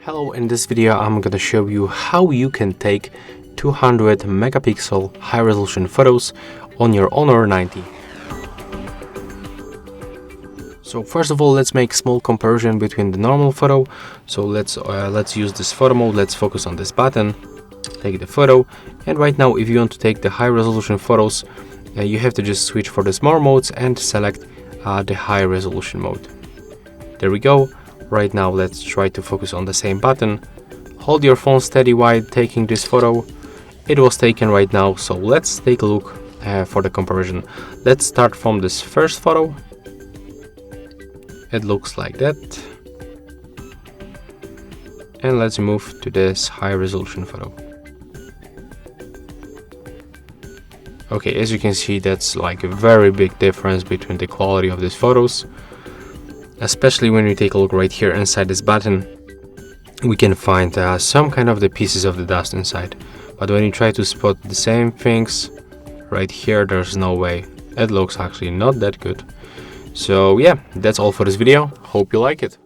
Hello, in this video I'm gonna show you how you can take 200 megapixel high resolution photos on your Honor 90. So first of all, let's make a small comparison between the normal photo. So let's use this photo mode. Let's focus on this button, take the photo, and right now if you want to take the high resolution photos, you have to just switch for the smart modes and select the high resolution mode. There we go. Right now let's try to focus on the same button. Hold your phone steady while taking this photo. It was taken right now, so let's take a look for the comparison. Let's start from this first photo. It looks like that. And let's move to this high resolution photo. Okay, as you can see, that's like a very big difference between the quality of these photos. Especially when we take a look right here inside this button, we can find some kind of the pieces of the dust inside. But when you try to spot the same things right here, there's no way. It looks actually not that good. So yeah, that's all for this video. Hope you like it.